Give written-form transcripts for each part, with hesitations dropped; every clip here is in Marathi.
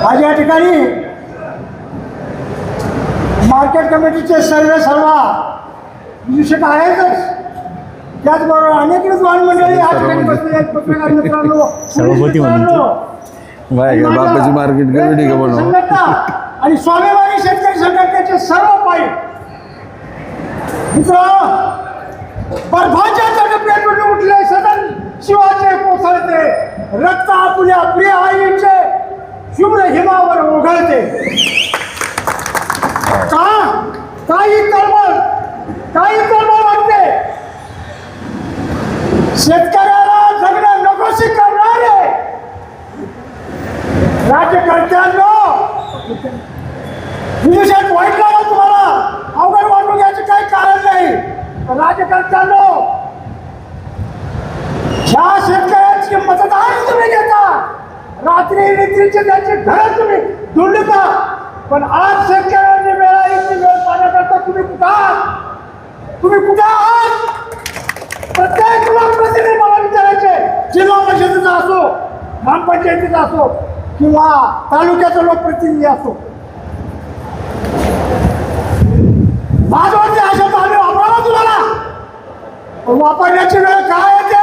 आज या ठिकाणी मार्केट कमिटीचे सर्व निरीक्षक आहेतच, त्याचबरोबर अनेक विद्वान मंडळी या ठिकाणी बसलेले आहेत. पत्रकार मित्रांनो, सभापती बापाची मार्केट कमिटी का बनव संघटना आणि स्वाभिमानी शेतकरी संघटनेचे सर्व पाय मित्र बर्फाच्या चटपेटून उठले, सदन शिवाचे कोसळते, रक्त आपल्या प्रिय आईचे शुभ्र हिमावर ओघळते. काही तळमळ वाटते. शेतकऱ्याला जगणं नकोशी करणारे राज्यकर्त्यांनो, विशेष वाईट लागलं तुम्हाला, अवघड वाटून घ्यायचं काही कारण नाही. राज्यकर्त्यांनो, ज्या शेतकऱ्यांची मतदान तुम्ही घेता, रात्री त्यांची घरं तुम्ही धुंडता, पण आज शेतकऱ्यांची वेळ पाहण्याकरता तुम्ही कुठं आहात? प्रत्येक लोकप्रतिनिधी मला विचारायचे, जिल्हा परिषदेचा असो, ग्रामपंचायतीचा असो किंवा तालुक्याचा लोकप्रतिनिधी असो, माझ्यावरती अशा पाहणे वापरावा तुम्हाला. वापरण्याची वेळ काय येते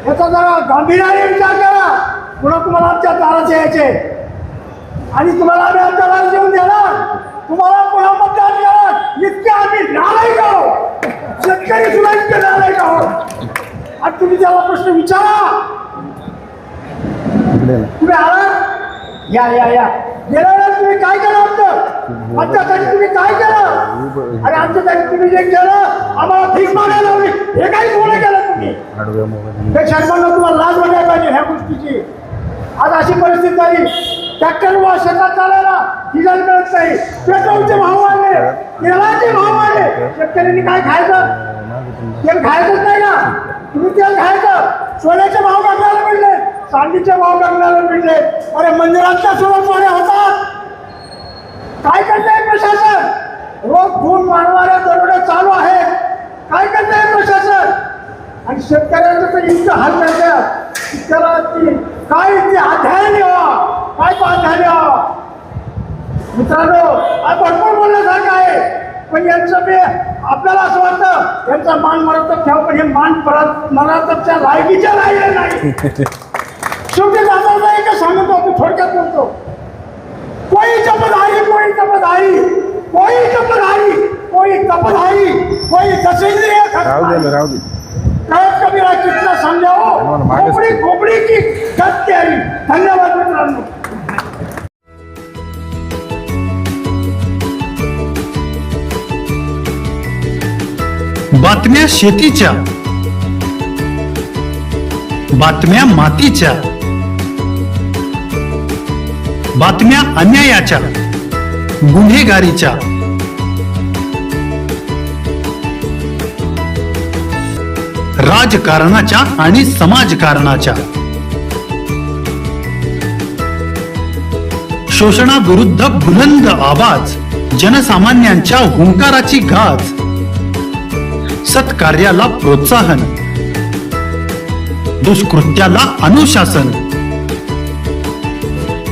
याचा जरा गांभीर्याने विचार करा. पुन्हा तुम्हाला आमच्या दारात यायचे आणि तुम्हाला आम्ही आमच्या दारात येऊन देणार, तुम्हाला पुन्हा मतदान देणार. इतके आम्ही नालायक आहोत, शेतकरी सुद्धा इतके नालायक आहोत. आणि तुम्ही त्याला प्रश्न विचारा, तुम्ही आला या गेल्या तुम्ही काय केलं आमच्यासाठी तुम्ही काय केलं, आणि आमच्यासाठी तुम्ही जे केलं आम्हाला भीक मागायला लावली, हे काही सोनं केलं तुम्ही. हे शर्मांना तुम्हाला लाज वाटायला पाहिजे ह्या गोष्टीची. आज अशी परिस्थिती झाली, ट्रॅक्टरवर शेतात चालायला डिझेल मिळत नाही, पेट्रोलचे भाव वाढले, तेलाचे भाव वाढले. शेतकऱ्यांनी काय खायचं? तेल खायचंच नाही ना. तुम्ही तेल खायचं, सोन्याचे भाव टाकण्याला मिळले, चांदीचे भाव टाकण्याला मिळले. अरे मंदिरांच्या सुद्धा चोऱ्या होतात. काय करताय प्रशासन? रोज खून मारणाऱ्या दरोडे चालू आहेत. काय करताय प्रशासन? आणि शेतकऱ्यांचं तर इतकं हाल करतात, त्याला काय ते अध्याय लिहावा, काय तो अध्याय लिहावा. मित्रांनो, आज भरपूर बोलण्यासारखं आहे, पण यांचं बी आपल्याला असं वाटतं यांचा मान मरातब ठेवा, पण हे मान मरातबच्या लायकीच्या राहिले नाही. शेवटी जाता एकच सांगत होतो, थोडक्यात बोलतो, कोई जपधारी कोई तपधारी, कोई जपधारी कोई तपधारी, कोई दशेंद्रिय राहू दे कळत कबीरा कितना समजाओ, खोपड़ी की गत तयारी. धन्यवाद मित्रांनो. बातम्या शेतीच्या, बातम्या मातीच्या, बातम्या अन्यायाच्या, गुन्हेगारीच्या, राजकारणाच्या आणि समाजकारणाच्या, शोषणाविरुद्ध बुलंद आवाज, जनसामान्यांच्या हुंकाराची गाज, सत्कार्याला प्रोत्साहन, दुष्कृत्याला अनुशासन,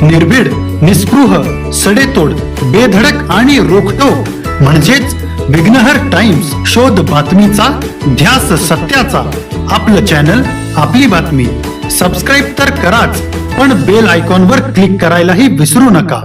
निर्भीड, निस्पृह, सडेतोड, बेधडक आणि रोखटोक म्हणजेच विघ्नहर टाइम्स. शोध बातमीचा, ध्यास सत्याचा. आपलं चॅनल, आपली बातमी. सबस्क्राईब तर कराच, पण बेल आयकॉनवर क्लिक करायलाही विसरू नका.